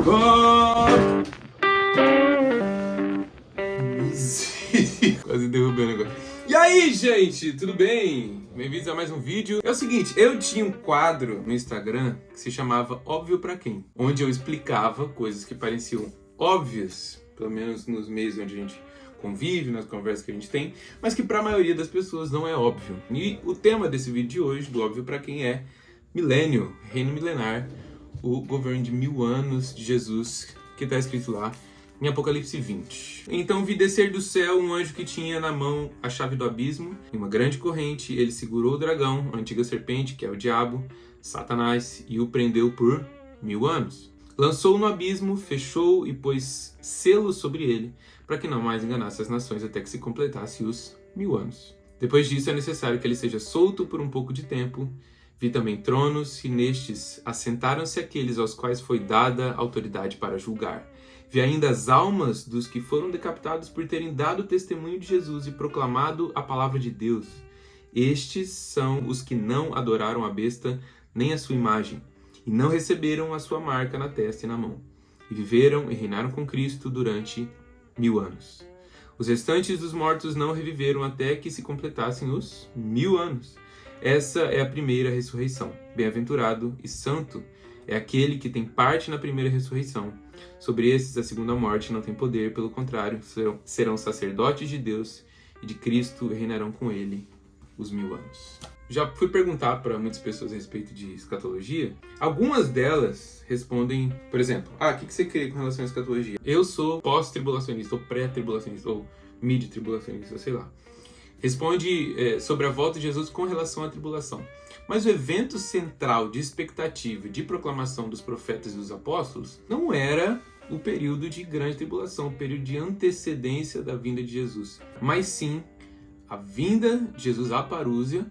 Oh! Quase derrubei o negócio. E aí, gente, tudo bem? Bem-vindos a mais um vídeo. É o seguinte, eu tinha um quadro no Instagram que se chamava Óbvio Pra Quem, onde eu explicava coisas que pareciam óbvias, pelo menos nos meios onde a gente convive, nas conversas que a gente tem, mas que para a maioria das pessoas não é óbvio. E o tema desse vídeo de hoje, do Óbvio Pra Quem, é Milênio, Reino Milenar, o governo de 1000 anos de Jesus, que está escrito lá em Apocalipse 20. Então vi descer do céu um anjo que tinha na mão a chave do abismo, em uma grande corrente ele segurou o dragão, a antiga serpente, que é o diabo, Satanás, e o prendeu por 1000 anos. Lançou-o no abismo, fechou e pôs selo sobre ele, para que não mais enganasse as nações até que se completasse os 1000 anos. Depois disso é necessário que ele seja solto por um pouco de tempo. Vi também tronos, e nestes assentaram-se aqueles aos quais foi dada autoridade para julgar. Vi ainda as almas dos que foram decapitados por terem dado testemunho de Jesus e proclamado a palavra de Deus. Estes são os que não adoraram a besta nem a sua imagem, e não receberam a sua marca na testa e na mão. E viveram e reinaram com Cristo durante 1000 anos. Os restantes dos mortos não reviveram até que se completassem os 1000 anos. Essa é a primeira ressurreição. Bem-aventurado e santo é aquele que tem parte na primeira ressurreição. Sobre esses, a segunda morte não tem poder, pelo contrário, serão sacerdotes de Deus e de Cristo e reinarão com ele os 1000 anos. Já fui perguntar para muitas pessoas a respeito de escatologia. Algumas delas respondem, por exemplo, o que você crê com relação à escatologia? Eu sou pós-tribulacionista, ou pré-tribulacionista, ou mid-tribulacionista, sei lá. Responde sobre a volta de Jesus com relação à tribulação. Mas o evento central de expectativa e de proclamação dos profetas e dos apóstolos não era o período de grande tribulação, o período de antecedência da vinda de Jesus, mas sim a vinda de Jesus à parúzia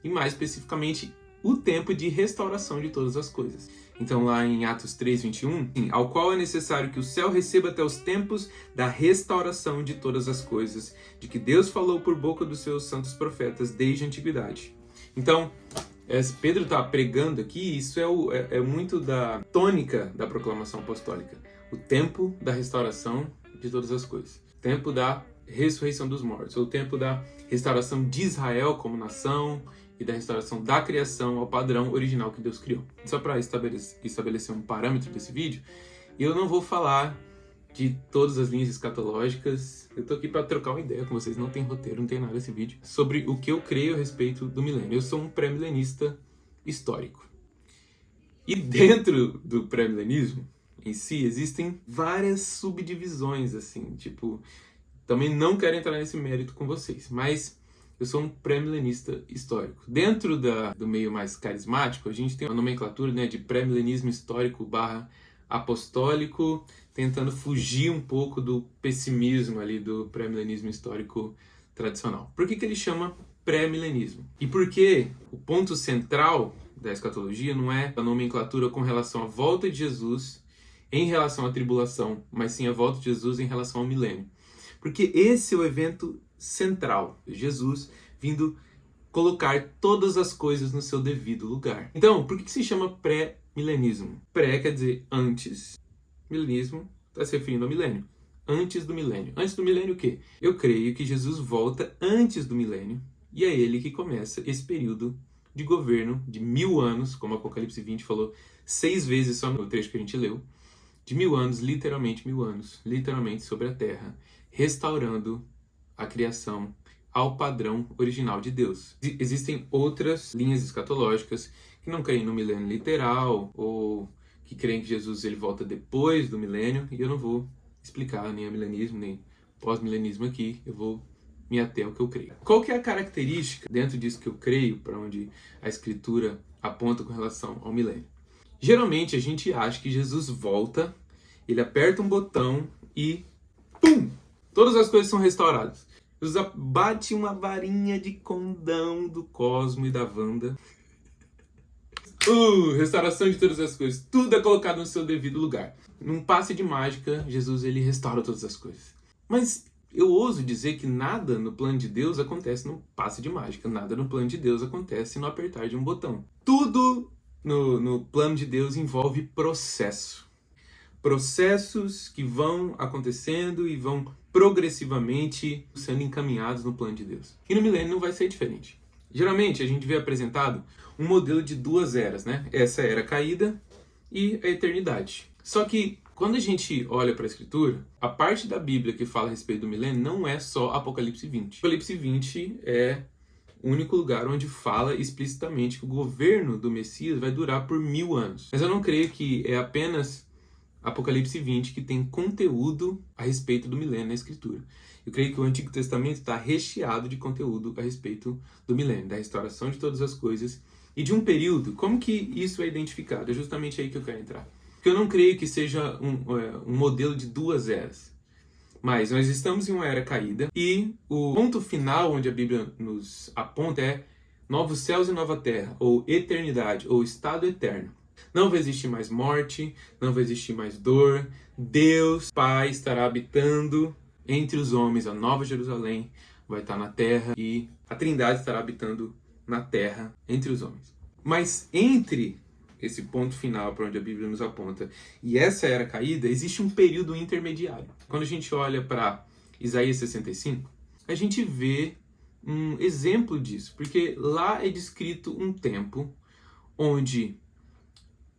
e, mais especificamente, o tempo de restauração de todas as coisas. Então, lá em Atos 3:21, ao qual é necessário que o céu receba até os tempos da restauração de todas as coisas, de que Deus falou por boca dos seus santos profetas desde a antiguidade. Então, Pedro está pregando aqui, isso é muito da tônica da proclamação apostólica. O tempo da restauração de todas as coisas. O tempo da ressurreição dos mortos. O tempo da restauração de Israel como nação e da restauração da criação ao padrão original que Deus criou. Só para estabelecer um parâmetro desse vídeo, eu não vou falar de todas as linhas escatológicas. Eu tô aqui para trocar uma ideia com vocês, não tem roteiro, não tem nada nesse vídeo, sobre o que eu creio a respeito do milênio. Eu sou um pré-milenista histórico. E dentro do pré-milenismo em si, existem várias subdivisões, assim, tipo, também não quero entrar nesse mérito com vocês, mas eu sou um pré-milenista histórico. Dentro do meio mais carismático, a gente tem uma nomenclatura, né, de pré-milenismo histórico / apostólico, tentando fugir um pouco do pessimismo ali do pré-milenismo histórico tradicional. Por que ele chama pré-milenismo? E por que o ponto central da escatologia não é a nomenclatura com relação à volta de Jesus em relação à tribulação, mas sim a volta de Jesus em relação ao milênio? Porque esse é o evento central, Jesus vindo colocar todas as coisas no seu devido lugar. Então, por que se chama pré-milenismo? Pré quer dizer antes, milenismo está se referindo ao milênio. Antes do milênio. Antes do milênio o quê? Eu creio que Jesus volta antes do milênio e é ele que começa esse período de governo de 1000 anos, como Apocalipse 20 falou 6 vezes só no trecho que a gente leu, de 1000 anos, literalmente 1000 anos, literalmente sobre a terra, restaurando a criação ao padrão original de Deus. Existem outras linhas escatológicas que não creem no milênio literal ou que creem que Jesus ele volta depois do milênio, e eu não vou explicar nem milenismo nem pós-milenismo aqui, eu vou me ater ao que eu creio. Qual que é a característica dentro disso que eu creio, para onde a Escritura aponta com relação ao milênio? Geralmente a gente acha que Jesus volta, ele aperta um botão e pum! Todas as coisas são restauradas. Jesus bate uma varinha de condão do Cosmo e da Wanda. Restauração de todas as coisas. Tudo é colocado no seu devido lugar. Num passe de mágica, Jesus ele restaura todas as coisas. Mas eu ouso dizer que nada no plano de Deus acontece num passe de mágica. Nada no plano de Deus acontece no apertar de um botão. Tudo no plano de Deus envolve processo. processos que vão acontecendo e vão progressivamente sendo encaminhados no plano de Deus. E no milênio não vai ser diferente. Geralmente a gente vê apresentado um modelo de duas eras, né? Essa era caída e a eternidade. Só que quando a gente olha para a Escritura, a parte da Bíblia que fala a respeito do milênio não é só Apocalipse 20. Apocalipse 20 é o único lugar onde fala explicitamente que o governo do Messias vai durar por 1000 anos. Mas eu não creio que é apenas Apocalipse 20 que tem conteúdo a respeito do milênio na Escritura. Eu creio que o Antigo Testamento está recheado de conteúdo a respeito do milênio, da restauração de todas as coisas e de um período. Como que isso é identificado? É justamente aí que eu quero entrar. Porque eu não creio que seja um modelo de duas eras. Mas nós estamos em uma era caída e o ponto final onde a Bíblia nos aponta é novos céus e nova terra, ou eternidade, ou estado eterno. Não vai existir mais morte, não vai existir mais dor. Deus, Pai, estará habitando entre os homens. A Nova Jerusalém vai estar na terra e a Trindade estará habitando na terra entre os homens. Mas entre esse ponto final para onde a Bíblia nos aponta e essa era caída, existe um período intermediário. Quando a gente olha para Isaías 65, a gente vê um exemplo disso, porque lá é descrito um tempo onde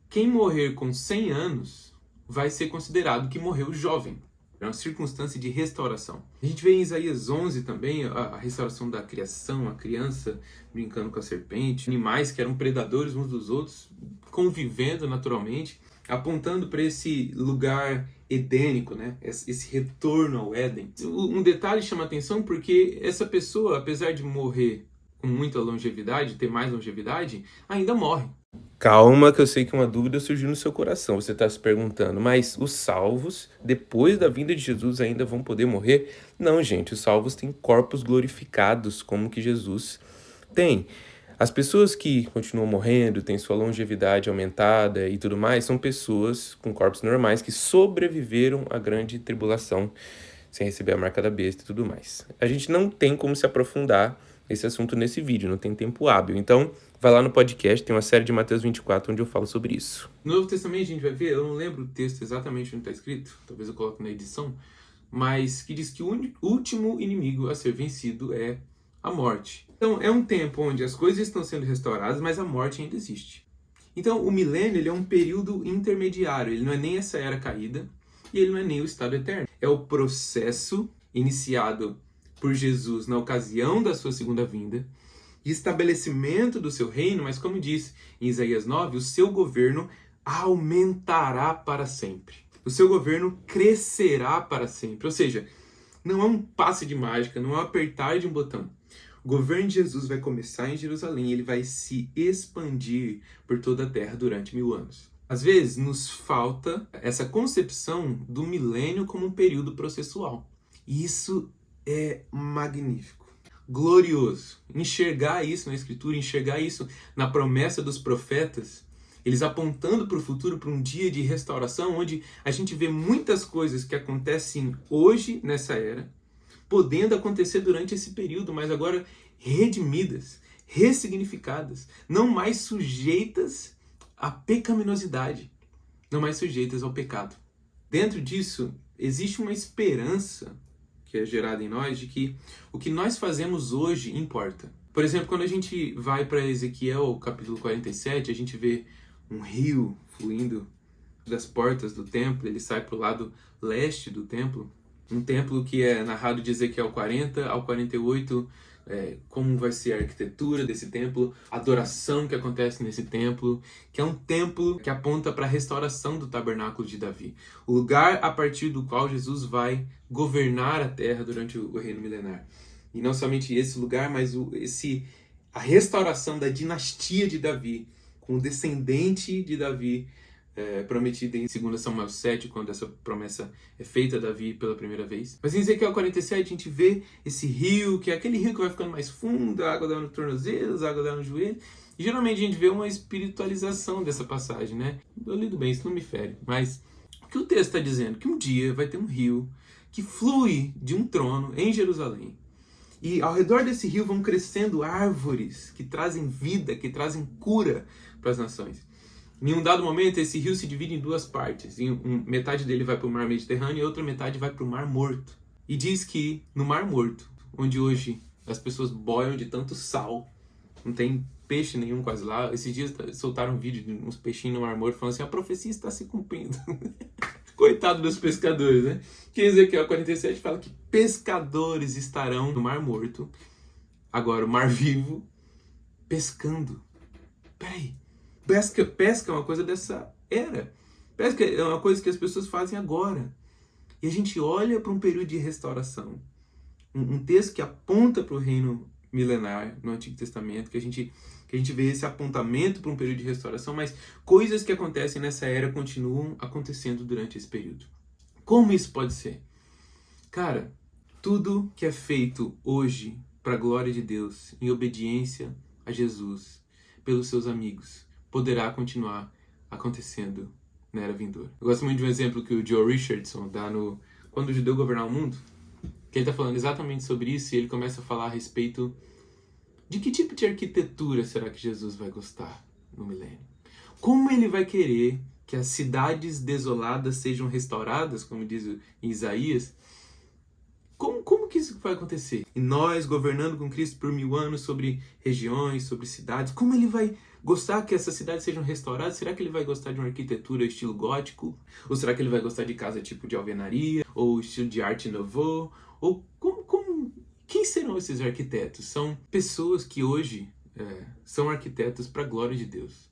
quem morrer com 100 anos vai ser considerado que morreu jovem. É uma circunstância de restauração. A gente vê em Isaías 11 também a restauração da criação, a criança brincando com a serpente, animais que eram predadores uns dos outros, convivendo naturalmente, apontando para esse lugar edênico, né? Esse retorno ao Éden. Um detalhe chama atenção porque essa pessoa, apesar de morrer com muita longevidade, ter mais longevidade, ainda morre. Calma, que eu sei que uma dúvida surgiu no seu coração. Você está se perguntando, mas os salvos, depois da vinda de Jesus, ainda vão poder morrer? Não, gente, os salvos têm corpos glorificados, como que Jesus tem. As pessoas que continuam morrendo, têm sua longevidade aumentada e tudo mais, são pessoas com corpos normais que sobreviveram à grande tribulação, sem receber a marca da besta e tudo mais. A gente não tem como se aprofundar esse assunto nesse vídeo, não tem tempo hábil. Então, vai lá no podcast, tem uma série de Mateus 24 onde eu falo sobre isso. No Novo Testamento a gente vai ver, eu não lembro o texto exatamente onde está escrito, talvez eu coloque na edição, mas que diz que o último inimigo a ser vencido é a morte. Então, é um tempo onde as coisas estão sendo restauradas, mas a morte ainda existe. Então, o milênio ele é um período intermediário, ele não é nem essa era caída e ele não é nem o estado eterno. É o processo iniciado por Jesus na ocasião da sua segunda vinda, de estabelecimento do seu reino, mas como diz em Isaías 9, o seu governo aumentará para sempre. O seu governo crescerá para sempre. Ou seja, não é um passe de mágica, não é um apertar de um botão. O governo de Jesus vai começar em Jerusalém e ele vai se expandir por toda a terra durante 1000 anos. Às vezes nos falta essa concepção do milênio como um período processual. E isso é magnífico, glorioso. Enxergar isso na Escritura, enxergar isso na promessa dos profetas, eles apontando para o futuro, para um dia de restauração, onde a gente vê muitas coisas que acontecem hoje nessa era, podendo acontecer durante esse período, mas agora redimidas, ressignificadas, não mais sujeitas à pecaminosidade, não mais sujeitas ao pecado. Dentro disso, existe uma esperança que é gerada em nós, de que o que nós fazemos hoje importa. Por exemplo, quando a gente vai para Ezequiel, capítulo 47, a gente vê um rio fluindo das portas do templo, ele sai para o lado leste do templo, um templo que é narrado de Ezequiel 40 ao 48, como vai ser a arquitetura desse templo, a adoração que acontece nesse templo, que é um templo que aponta para a restauração do tabernáculo de Davi, o lugar a partir do qual Jesus vai governar a terra durante o reino milenar. E não somente esse lugar, mas a restauração da dinastia de Davi, com o descendente de Davi, prometida em 2 Samuel 7, quando essa promessa é feita a Davi pela primeira vez. Mas em Ezequiel 47 a gente vê esse rio, que é aquele rio que vai ficando mais fundo, a água dá nos tornozelos, a água dá no joelho. E geralmente a gente vê uma espiritualização dessa passagem, né? Eu lido bem, isso não me fere. Mas o que o texto está dizendo? Que um dia vai ter um rio que flui de um trono em Jerusalém. E ao redor desse rio vão crescendo árvores que trazem vida, que trazem cura para as nações. Em um dado momento, esse rio se divide em duas partes. Metade dele vai para o mar Mediterrâneo e a outra metade vai para o Mar Morto. E diz que no Mar Morto, onde hoje as pessoas boiam de tanto sal, não tem peixe nenhum quase lá. Esses dias soltaram um vídeo de uns peixinhos no Mar Morto falando assim, a profecia está se cumprindo. Coitado dos pescadores, né? Que Ezequiel 47 fala que pescadores estarão no Mar Morto, agora o Mar Vivo, pescando. Peraí. Pesca é uma coisa dessa era. Pesca é uma coisa que as pessoas fazem agora. E a gente olha para um período de restauração. Um texto que aponta para o reino milenar no Antigo Testamento, que a gente vê esse apontamento para um período de restauração, mas coisas que acontecem nessa era continuam acontecendo durante esse período. Como isso pode ser? Cara, tudo que é feito hoje para a glória de Deus, em obediência a Jesus, pelos seus amigos, poderá continuar acontecendo na era vindoura. Eu gosto muito de um exemplo que o Joe Richardson dá no Quando o Judeu Governar o Mundo, que ele está falando exatamente sobre isso, e ele começa a falar a respeito de que tipo de arquitetura será que Jesus vai gostar no milênio. Como ele vai querer que as cidades desoladas sejam restauradas, como diz em Isaías. Como que isso vai acontecer? E nós, governando com Cristo por 1000 anos sobre regiões, sobre cidades, como ele vai gostar que essas cidades sejam restauradas? Será que ele vai gostar de uma arquitetura estilo gótico? Ou será que ele vai gostar de casa tipo de alvenaria? Ou estilo de arte nouveau? Ou quem serão esses arquitetos? São pessoas que hoje são arquitetos para a glória de Deus.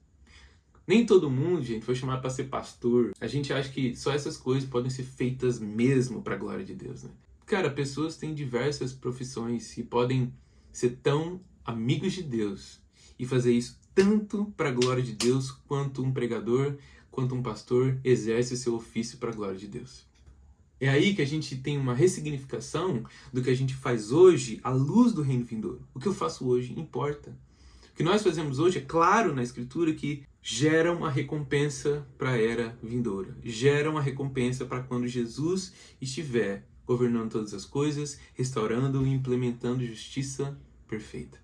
Nem todo mundo, gente, foi chamado para ser pastor. A gente acha que só essas coisas podem ser feitas mesmo para a glória de Deus, né? Cara, pessoas têm diversas profissões e podem ser tão amigos de Deus e fazer isso tanto para a glória de Deus quanto um pregador, quanto um pastor exerce o seu ofício para a glória de Deus. É aí que a gente tem uma ressignificação do que a gente faz hoje à luz do reino vindouro. O que eu faço hoje importa. O que nós fazemos hoje é claro na Escritura que gera uma recompensa para a era vindoura. Gera uma recompensa para quando Jesus estiver governando todas as coisas, restaurando e implementando justiça perfeita.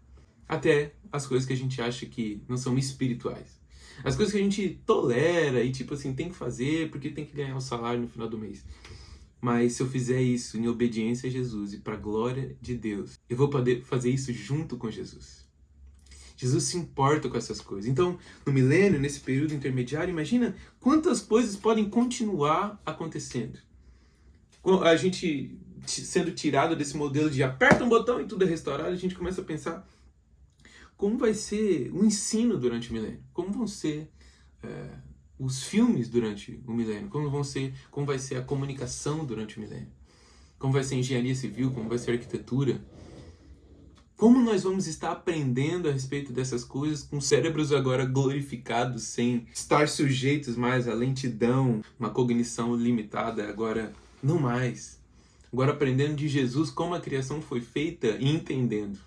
Até as coisas que a gente acha que não são espirituais. As coisas que a gente tolera e tipo assim, tem que fazer porque tem que ganhar o salário no final do mês. Mas se eu fizer isso em obediência a Jesus e para a glória de Deus, eu vou poder fazer isso junto com Jesus. Jesus se importa com essas coisas. Então, no milênio, nesse período intermediário, imagina quantas coisas podem continuar acontecendo. A gente sendo tirado desse modelo de aperta um botão e tudo é restaurado, a gente começa a pensar como vai ser o ensino durante o milênio, como vão ser os filmes durante o milênio, como vai ser a comunicação durante o milênio, como vai ser a engenharia civil, como vai ser a arquitetura, como nós vamos estar aprendendo a respeito dessas coisas com cérebros agora glorificados, sem estar sujeitos mais à lentidão, uma cognição limitada, agora não mais. Agora aprendendo de Jesus como a criação foi feita e entendendo.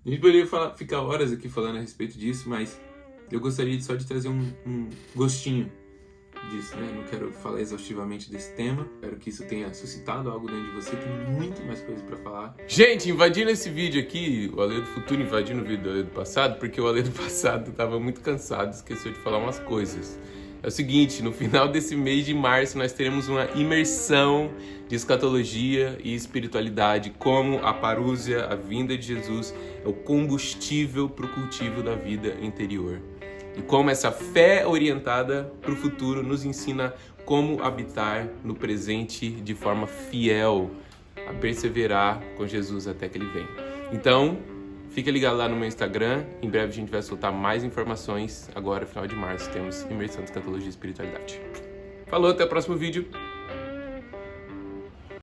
A gente poderia ficar horas aqui falando a respeito disso, mas eu gostaria só de trazer um gostinho disso, né? Não quero falar exaustivamente desse tema. Espero que isso tenha suscitado algo dentro de você. Tem muito mais coisa pra falar. Gente, invadindo esse vídeo aqui, o Ale do futuro invadindo o vídeo do Ale do passado, porque o Ale do passado tava muito cansado, esqueceu de falar umas coisas. É o seguinte, no final desse mês de março nós teremos uma imersão de escatologia e espiritualidade, como a parúzia, a vinda de Jesus, é o combustível para o cultivo da vida interior. E como essa fé orientada para o futuro nos ensina como habitar no presente de forma fiel, a perseverar com Jesus até que Ele venha. Então, fica ligado lá no meu Instagram, em breve a gente vai soltar mais informações. Agora, final de março, temos imersão de escatologia e espiritualidade. Falou, até o próximo vídeo.